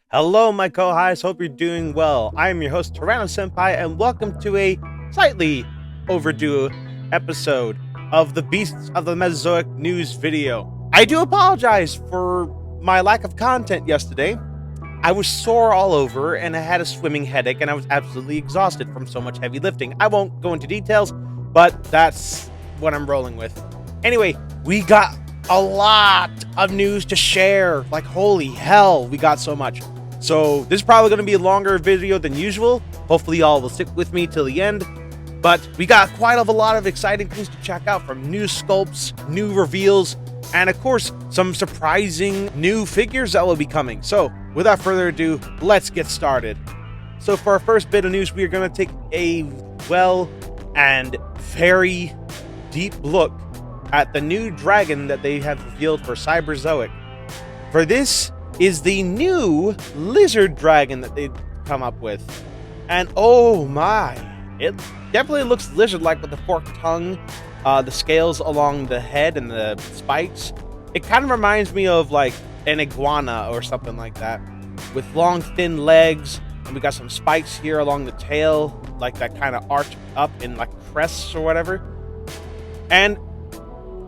Hello, my co-hosts. Hope you're doing well. I am your host, Tyranno Senpai, and welcome to a slightly overdue episode of the Beasts of the Mesozoic news video. I do apologize for my lack of content yesterday. I was sore all over, and I had a swimming headache, and I was absolutely exhausted from so much heavy lifting. I won't go into details, but that's what I'm rolling with. Anyway, we got a lot of news to share. Like, holy hell, we got so much. So this is probably going to be a longer video than usual. Hopefully y'all will stick with me till the end. But we got quite a lot of exciting things to check out, from new sculpts, new reveals, and of course, some surprising new figures that will be coming. So without further ado, let's get started. So for our first bit of news, we are going to take a and very deep look at the new dragon that they have revealed for Cyberzoic. For this is the new lizard dragon that they've come up with. And oh my, it definitely looks lizard-like with the forked tongue, the scales along the head and the spikes. It kind of reminds me of like an iguana or something like that, with long thin legs, and we got some spikes here along the tail, like that kind of arch up in like crests or whatever. And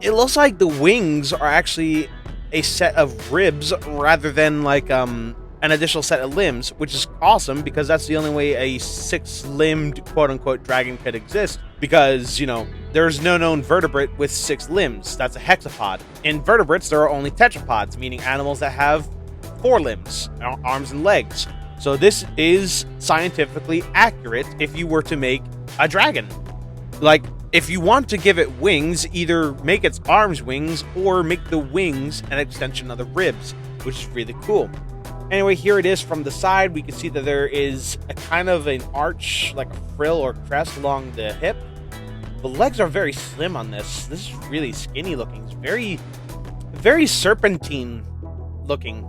it looks like the wings are actually a set of ribs rather than like an additional set of limbs, which is awesome because that's the only way a six-limbed quote-unquote dragon could exist, because, you know, there's no known vertebrate with 6 limbs. That's a hexapod. In vertebrates, there are only tetrapods, meaning animals that have 4 limbs, arms and legs. So this is scientifically accurate if you were to make a dragon. Like, if you want to give it wings, either make its arms wings or make the wings an extension of the ribs, which is really cool. Anyway, here it is from the side. We can see that there is a kind of an arch, like a frill or crest along the hip. The legs are very slim on this. This is really skinny looking. It's very serpentine looking.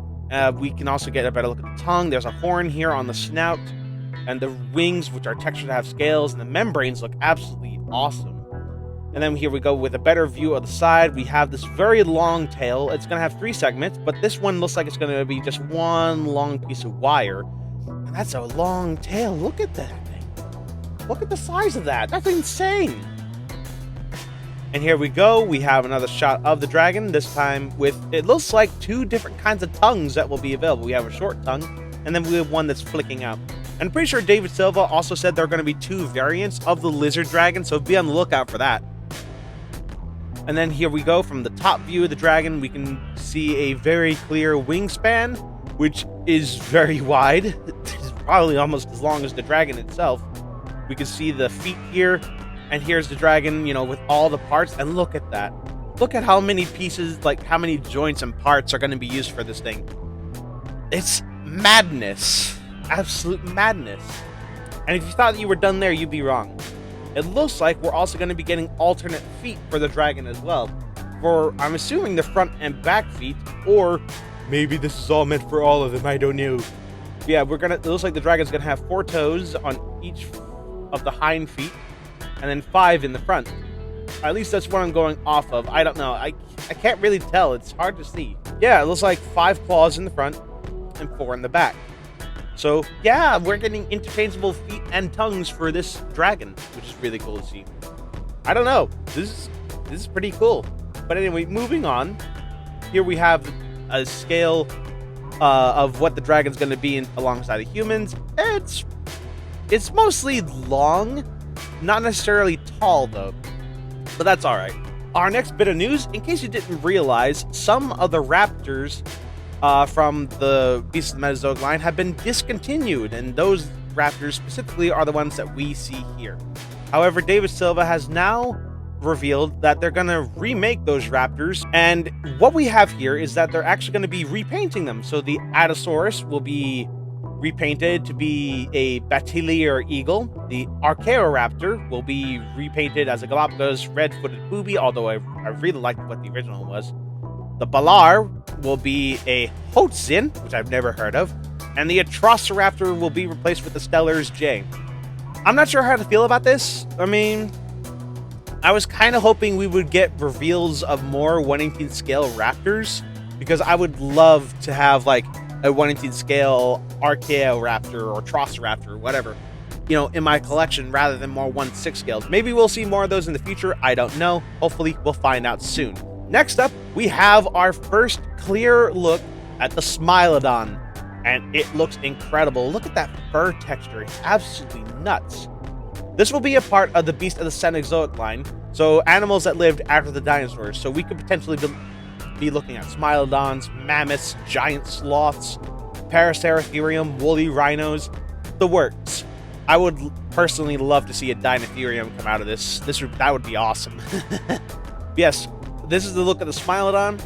We can also get a better look at the tongue. There's a horn here on the snout, and the wings, which are textured to have scales, and the membranes look absolutely awesome. And then here we go with a better view of the side. We have this very long tail. It's going to have 3 segments, but this one looks like it's going to be just one long piece of wire. And that's a long tail. Look at that thing. Look at the size of that. That's insane. And here we go. We have another shot of the dragon, this time with, it looks like 2 different kinds of tongues that will be available. We have a short tongue, and then we have one that's flicking out. I'm pretty sure David Silva also said there are going to be 2 variants of the lizard dragon, so be on the lookout for that. And then here we go from the top view of the dragon. We can see a very clear wingspan, which is very wide. It's probably almost as long as the dragon itself. We can see the feet here, and here's the dragon, you know, with all the parts. And look at that. Look at how many pieces, like how many joints and parts are going to be used for this thing. It's madness. Absolute madness. And if you thought that you were done there, you'd be wrong. It looks like we're also going to be getting alternate feet for the dragon as well. For, I'm assuming, the front and back feet, or maybe this is all meant for all of them, I don't know. But yeah, it looks like the dragon's going to have 4 toes on each of the hind feet, and then 5 in the front. At least that's what I'm going off of. I don't know. I can't really tell. It's hard to see. Yeah, it looks like 5 claws in the front and 4 in the back. So yeah, we're getting interchangeable feet and tongues for this dragon, which is really cool to see. I don't know. This is pretty cool. But anyway, moving on. Here we have a scale of what the dragon's going to be alongside the humans. It's mostly long, not necessarily tall though. But that's all right. Our next bit of news, in case you didn't realize, some of the raptors from the Beasts of the Mesozoic line have been discontinued, and those raptors specifically are the ones that we see here. However, David Silva has now revealed that they're going to remake those raptors, and what we have here is that they're actually going to be repainting them. So the Allosaurus will be repainted to be a Batilier eagle. The Archaeoraptor will be repainted as a Galapagos red-footed booby, although I really liked what the original was. The Balar will be a Hotzin, which I've never heard of, and the Atrociraptor will be replaced with the Stellar's J. I'm not sure how to feel about this. I mean, I was kind of hoping we would get reveals of more 1/18 scale raptors, because I would love to have like a 1/18 scale Archaeoraptor or Trosiraptor or whatever, in my collection rather than more 1/6 scales. Maybe we'll see more of those in the future. I don't know. Hopefully, we'll find out soon. Next up, we have our first clear look at the Smilodon, and it looks incredible. Look at that fur texture. It's absolutely nuts. This will be a part of the Beast of the Cenozoic line, so animals that lived after the dinosaurs. So we could potentially be looking at Smilodons, mammoths, giant sloths, Paraceratherium, woolly rhinos, the works. I would personally love to see a Dinotherium come out of this. That would be awesome. Yes, this is the look of the Smilodon.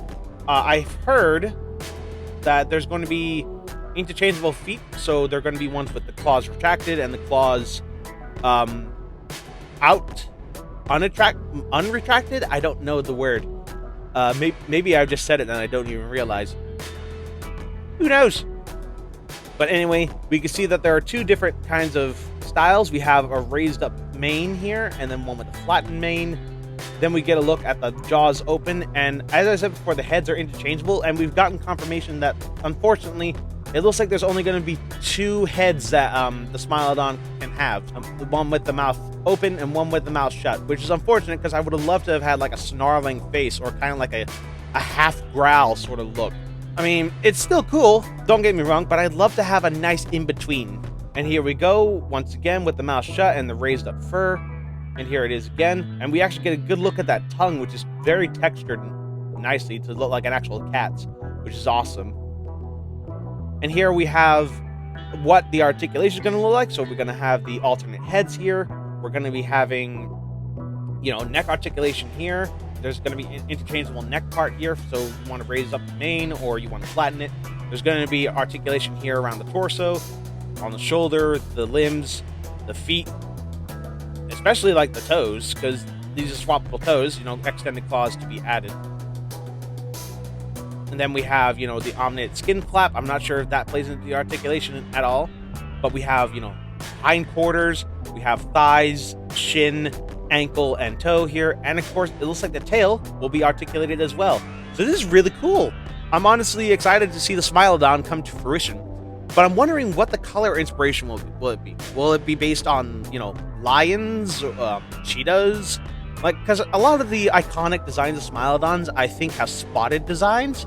I've heard that there's going to be interchangeable feet, so they're going to be ones with the claws retracted and the claws unretracted. I don't know the word. Maybe I just said it and I don't even realize. Who knows? But anyway, we can see that there are two different kinds of styles. We have a raised up mane here, and then one with a flattened mane. Then we get a look at the jaws open, and as I said before, the heads are interchangeable, and we've gotten confirmation that, unfortunately, it looks like there's only going to be two heads that the Smilodon can have. The one with the mouth open and one with the mouth shut, which is unfortunate because I would have loved to have had like a snarling face or kind of like a half growl sort of look. I mean, it's still cool, don't get me wrong, but I'd love to have a nice in-between. And here we go, once again, with the mouth shut and the raised up fur. And here it is again. And we actually get a good look at that tongue, which is very textured nicely to look like an actual cat's, which is awesome. And here we have what the articulation is going to look like. So we're going to have the alternate heads here. We're going to be having, neck articulation here. There's going to be an interchangeable neck part here, so you want to raise up the mane or you want to flatten it. There's going to be articulation here around the torso, on the shoulder, the limbs, the feet, especially like the toes, because these are swappable toes, extended claws to be added. And then we have, the omnate skin flap. I'm not sure if that plays into the articulation at all, but we have, hindquarters, we have thighs, shin, ankle, and toe here, and of course it looks like the tail will be articulated as well. So this is really cool. I'm honestly excited to see the Smilodon come to fruition, but I'm wondering what the color inspiration will it be. Will it be based on lions, cheetahs, because a lot of the iconic designs of Smilodons I think have spotted designs,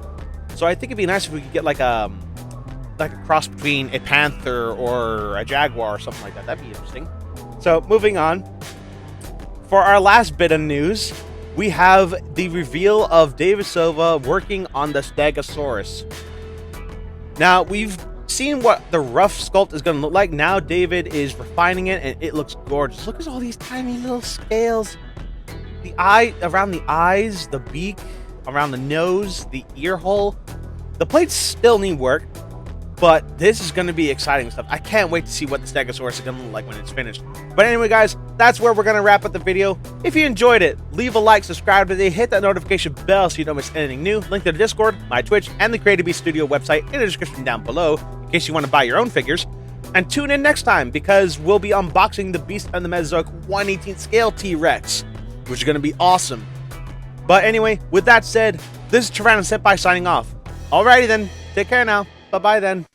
so I think it'd be nice if we could get like a cross between a panther or a jaguar or something like that. That'd be interesting. So moving on. For our last bit of news, we have the reveal of David Silva working on the Stegosaurus. Now, we've seen what the rough sculpt is going to look like. Now David is refining it, and it looks gorgeous. Look at all these tiny little scales. The eye, around the eyes, the beak, around the nose, the ear hole. The plates still need work, but this is going to be exciting stuff. I can't wait to see what the Stegosaurus is going to look like when it's finished. But anyway, guys, that's where we're going to wrap up the video. If you enjoyed it, leave a like, subscribe today, hit that notification bell so you don't miss anything new. Link to the Discord, my Twitch, and the Creative Beast Studio website in the description down below in case you want to buy your own figures. And tune in next time because we'll be unboxing the Beast of the Mesozoic 1/18 scale T-Rex, which is going to be awesome. But anyway, with that said, this is Tyranno Senpai signing off. Alrighty then, take care now. Bye-bye then.